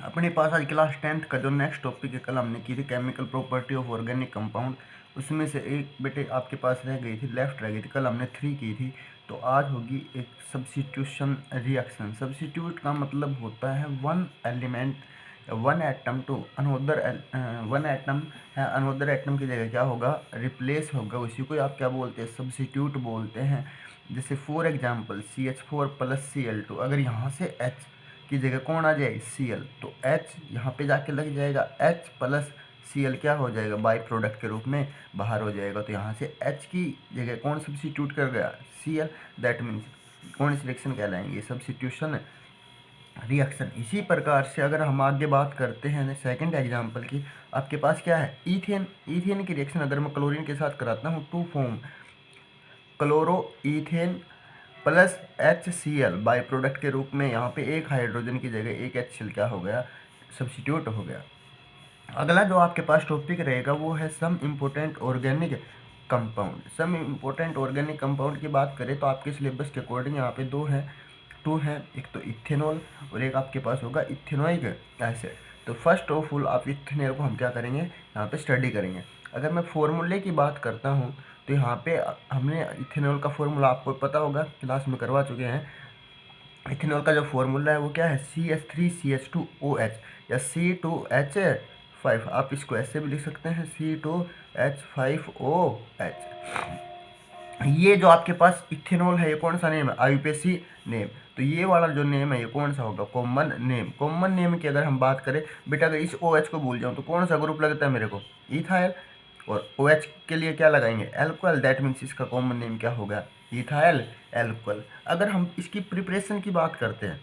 अपने पास आज class 10th का जो नेक्स्ट टॉपिक है, कल हमने की थी chemical property of organic compound. उसमें से एक बेटे आपके पास रह गई थी, लेफ्ट रह गई थी। कल हमने 3 की थी, तो आज होगी एक सब्स्टिट्यूशन रिएक्शन। सब्स्टिट्यूट का मतलब होता है one element, one atom to another, one atom है अनोदर एटम की जगह क्या होगा, रिप्लेस होगा। उसी को आप क्या बोलते हैं, सब्स्टिट्यूट बोलते हैं। जैसे for example CH4 plus Cl2, अगर यहाँ से H की जगह कौन आ जाए, Cl, तो H यहाँ पे जाके लग जाएगा, H प्लस Cl क्या हो जाएगा, बाई प्रोडक्ट के रूप में बाहर हो जाएगा। तो यहाँ से H की जगह कौन सब्स्टिट्यूट कर गया, Cl। दैट मीन्स कौन सी रिएक्शन कहलाएंगे, सब्स्टिट्यूशन रिएक्शन। इसी प्रकार से अगर हम आगे बात करते हैं सेकंड एग्जांपल की, आपके पास क्या है, ईथेन। ईथेन की रिएक्शन अगर मैं क्लोरीन के साथ कराता हूँ, to form chloroethane plus HCl by product के रूप में। यहाँ पे एक हाइड्रोजन की जगह एक HCl क्या हो गया, सब्स्टिट्यूट हो गया। अगला जो आपके पास टॉपिक रहेगा वो है some important organic compound. Some important organic compound की बात करें तो आपके सिलेबस के अकॉर्डिंग यहाँ पे टू हैं, एक तो इथेनॉल और एक आपके पास होगा इथेनोइक एसिड। तो फर्स्ट ऑफ ऑल आप इथेनॉल को हम क्या करेंगे, यहाँ पे स्टडी करेंगे। अगर मैं फॉर्मूले की बात करता हूँ तो यहाँ पे हमने इथेनॉल का फॉर्मूला आपको पता होगा, क्लास में करवा चुके हैं। इथेनॉल का जो फॉर्मूला है वो क्या है, CH3CH2OH या C2H5। आप इसको ऐसे भी लिख सकते हैं, C2H5OH। ये जो आपके पास इथेनॉल है ये कौन सा नेम है, IUPAC नेम। तो ये वाला जो नेम है ये कौन सा होगा, कॉमन नेम। कॉमन नेम की अगर हम बात करें बेटा, अगर इस OH को भूल जाऊँ तो कौन सा ग्रुप लगता है मेरे को, इथाइल। और OH के लिए क्या लगाएंगे, एल्कोहल। दैट मीन्स इसका कॉमन नेम क्या होगा, इथाइल एल्कोहल। अगर हम इसकी प्रिपरेशन की बात करते हैं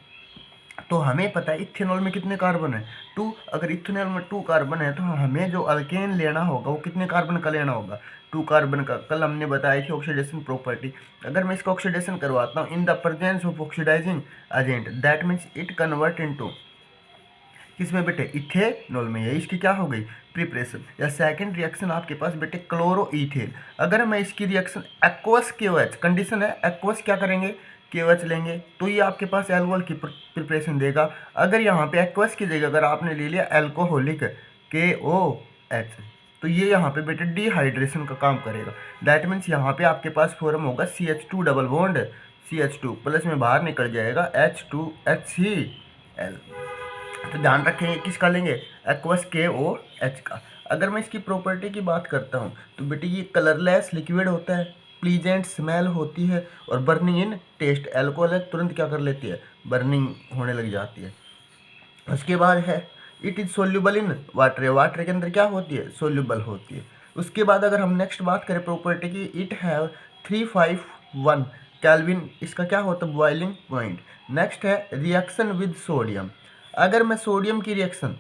तो हमें पता है इथेनॉल में कितने कार्बन है, 2। अगर इथेनॉल में 2 कार्बन है तो हमें जो अल्केन लेना होगा वो कितने कार्बन का लेना होगा, 2 कार्बन का। कल हमने बताई थी ऑक्सीडेशन प्रॉपर्टी। अगर मैं इसका ऑक्सीडेशन करवाता हूँ in the presence of oxidising agent, that means it convert into किसमें बेटे, इथेनॉल में। है इसकी क्या हो गई, प्रिपरेशन। या सेकंड रिएक्शन आपके पास बेटे क्लोरो इथेन। अगर मैं इसकी रिएक्शन एक्वस KOH, कंडीशन है एक्वस क्या करेंगे, KOH लेंगे, तो ये आपके पास एल्कोहल की प्रिपरेशन देगा। अगर यहाँ पे एक्वस की जगह अगर आपने ले लिया एल्कोहलिक KOH, तो ये यहाँ पे बेटे डिहाइड्रेशन का काम करेगा। दैट मीन्स यहाँ पे आपके पास फॉर्म होगा CH2 double bond CH2 plus में बाहर निकल जाएगा H2HCl। तो ध्यान रखेंगे किसका लेंगे, एक्वस KOH का। अगर मैं इसकी प्रॉपर्टी की बात करता हूँ तो बेटे ये कलरलेस लिक्विड होता है, प्लीजेंट स्मेल होती है और बर्निंग इन टेस्ट। एल्कोहल है तुरंत क्या कर लेती है, बर्निंग होने लग जाती है। उसके बाद है it is soluble in water. Water के अंदर क्या होती है, सोल्यूबल होती है। उसके बाद अगर हम नेक्स्ट बात करें प्रॉपर्टी की, इट हैव 351 केल्विन, इसका क्या होता है, बॉइलिंग पॉइंट। नेक्स्ट है रिएक्शन विद सोडियम। अगर मैं सोडियम की रिएक्शन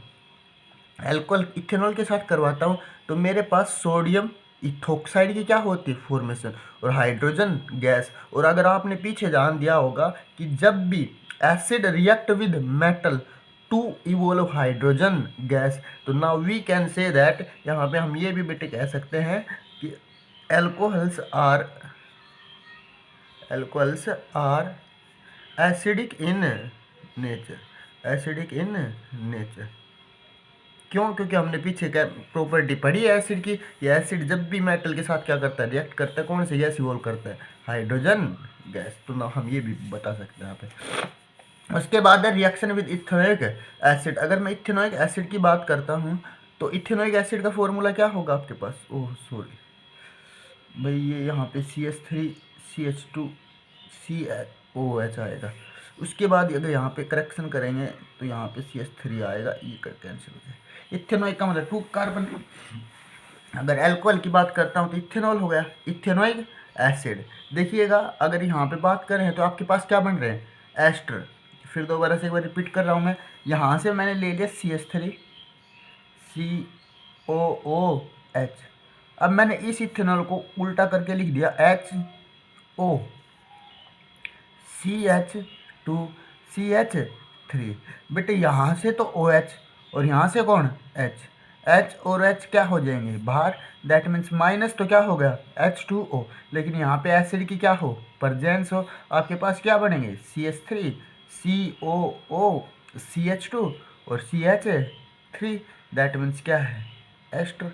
एल्कोहल इथेनॉल के साथ करवाता हूँ तो मेरे पास सोडियम इथोक्साइड की क्या होती है, फॉर्मेशन और हाइड्रोजन गैस। और अगर आपने पीछे ध्यान दिया होगा कि जब भी acid react with metal to evolve hydrogen gas, तो now we can say that, यहाँ पे हम ये भी बेटे कह सकते हैं कि alcohols are acidic in nature, acidic in nature. क्यों, क्योंकि हमने पीछे क्या प्रॉपर्टी पढ़ी है एसिड की, ये एसिड जब भी मेटल के साथ क्या करता है, रिएक्ट करता है, कौन सी गैस इवॉल्व करता है, हाइड्रोजन गैस। तो ना हम ये भी बता सकते हैं यहाँ पे। उसके बाद है रिएक्शन विद इथेनोइक एसिड। अगर मैं इथेनोइक एसिड की बात करता हूँ तो इथेनोइक एसिड का फॉर्मूला क्या होगा आपके पास, ओह सॉरी भाई, ये यहाँ पे CH3CH2COH आएगा। उसके बाद अगर यहाँ पे करेक्शन करेंगे तो यहाँ पे CH3 आएगा, ये कैंसिल हो जाए। इथेनॉइक का मतलब 2 कार्बन। अगर एल्कोहल की बात करता हूँ तो इथेनॉल हो गया, इथेनॉइक एसिड। देखिएगा अगर यहाँ पे बात करें तो आपके पास क्या बन रहे हैं, एस्टर। फिर दोबारा से एक बार रिपीट कर रहा हूँ मैं, यहाँ से मैंने ले लिया CH3 COOH। अब मैंने इस इथेनॉल को उल्टा करके लिख दिया HO CH2CH3। बेटे यहाँ से तो OH और यहाँ से कौन, H और H क्या हो जाएंगे बाहर। दैट मीन्स माइनस तो क्या हो गया H2O, लेकिन यहाँ पे एसिड की क्या हो, प्रेजेंस हो। आपके पास क्या बनेंगे CH3 COO CH2 और CH3, दैट मीन्स क्या है, एस्टर।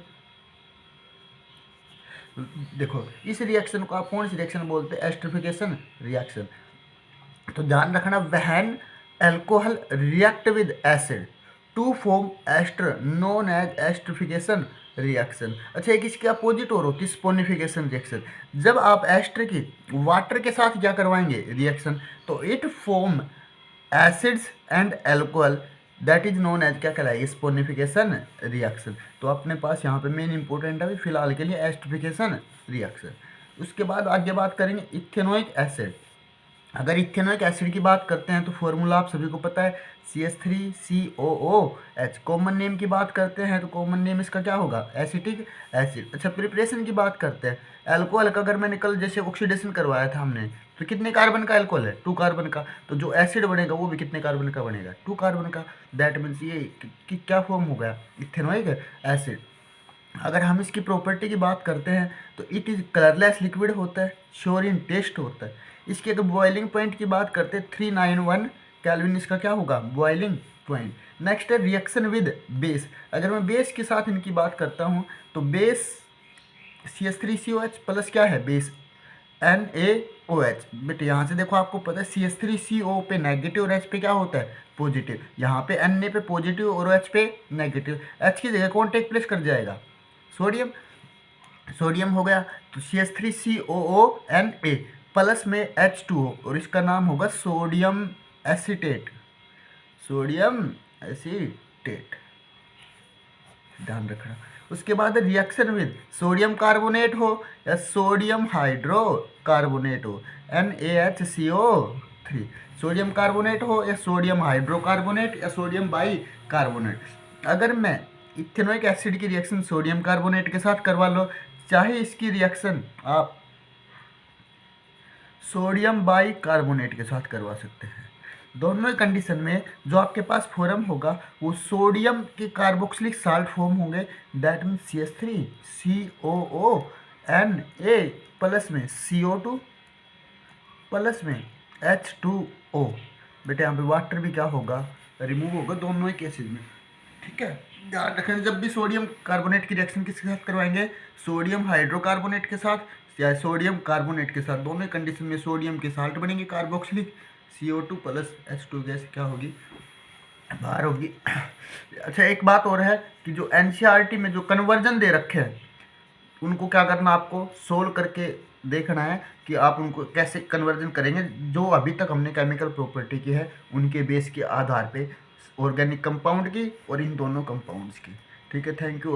देखो इस रिएक्शन को आप कौन सी रिएक्शन बोलते हैं, एस्टरिफिकेशन रिएक्शन। तो ध्यान रखना, when alcohol react with acid to form ester known as esterification reaction. अच्छा, एक इसके अपोजिट और होती है स्पोनिफिकेशन रिएक्शन। जब आप एस्टर की वाटर के साथ क्या करवाएंगे रिएक्शन, तो it form acids and alcohol, that is known as क्या कहलाएगी, स्पोनिफिकेशन रिएक्शन। तो अपने पास यहाँ पे मेन इंपॉर्टेंट है फिलहाल के लिए एस्टरिफिकेशन रिएक्शन। उसके बाद आगे बात करेंगे इथेनोइक एसिड। अगर इथेनोइक एसिड की बात करते हैं तो फॉर्मूला आप सभी को पता है, CH3COOH। कॉमन नेम की बात करते हैं तो कॉमन नेम इसका क्या होगा, एसिटिक एसिड। अच्छा, प्रिपरेशन की बात करते हैं, अल्कोहल का अगर मैंने कल जैसे ऑक्सीडेशन करवाया था हमने, तो कितने कार्बन का अल्कोहल है, 2 कार्बन का। तो जो एसिड बनेगा वो भी कितने कार्बन का बनेगा, 2 कार्बन का। दैट मीन्स ये कि क्या फॉर्म हो गया, इथेनोइक एसिड। अगर हम इसकी प्रॉपर्टी की बात करते हैं तो इट इज़ कलरलेस लिक्विड होता है, श्योर इन टेस्ट होता है। इसके अगर बॉइलिंग पॉइंट की बात करते हैं 391 केल्विन इसका क्या होगा, बॉइलिंग पॉइंट। नेक्स्ट है रिएक्शन विद बेस। अगर मैं बेस के साथ इनकी बात करता हूँ तो बेस CH3COH प्लस क्या है, बेस NaOH। बेटे यहाँ से देखो आपको पता है CH3CO पे नेगेटिव और H पे क्या होता है, पॉजिटिव। यहाँ पे Na पे पॉजिटिव और OH पे नेगेटिव। H की जगह कौन टेक प्लेस कर जाएगा, सोडियम। सोडियम हो गया तो CH3COONA प्लस में H2O और इसका नाम होगा सोडियम एसीटेट, सोडियम एसीटेट, ध्यान रखना। उसके बाद रिएक्शन विद सोडियम कार्बोनेट हो या सोडियम हाइड्रोकार्बोनेट हो, NaHCO3। सोडियम कार्बोनेट हो या सोडियम हाइड्रोकार्बोनेट या सोडियम बाई कार्बोनेट। अगर मैं इथेनोइक एसिड की रिएक्शन सोडियम कार्बोनेट के साथ करवा लो, चाहे इसकी रिएक्शन आप सोडियम बाई कार्बोनेट के साथ करवा सकते हैं। दोनों ही कंडीशन में जो आपके पास फॉर्म होगा वो सोडियम के कार्बोक्सिलिक साल्ट फॉर्म होंगे, दैट मीन CH3COONA प्लस में CO2 प्लस में H2O। बेटे यहाँ पे वाटर भी क्या होगा, रिमूव होगा दोनों ही केसेज में, ठीक है। ध्यान रखें, जब भी सोडियम कार्बोनेट की रिएक्शन किसके साथ करवाएंगे, सोडियम हाइड्रोकार्बोनेट के साथ या सोडियम कार्बोनेट के साथ। दोनों कंडीशन में सोडियम के साल्ट बनेंगे carboxylic, CO2 plus H2 gas क्या होगी, बाहर होगी। अच्छा, एक बात और है कि जो NCERT में जो कन्वर्जन दे रखे हैं उनको क्या करना, आपको सोल्व करके देखना है कि आप उनको कैसे कन्वर्जन करेंगे, जो अभी तक हमने केमिकल प्रॉपर्टी की है उनके बेस के आधार पे, ऑर्गेनिक कंपाउंड की और इन दोनों कंपाउंड्स की। ठीक है, थैंक यू।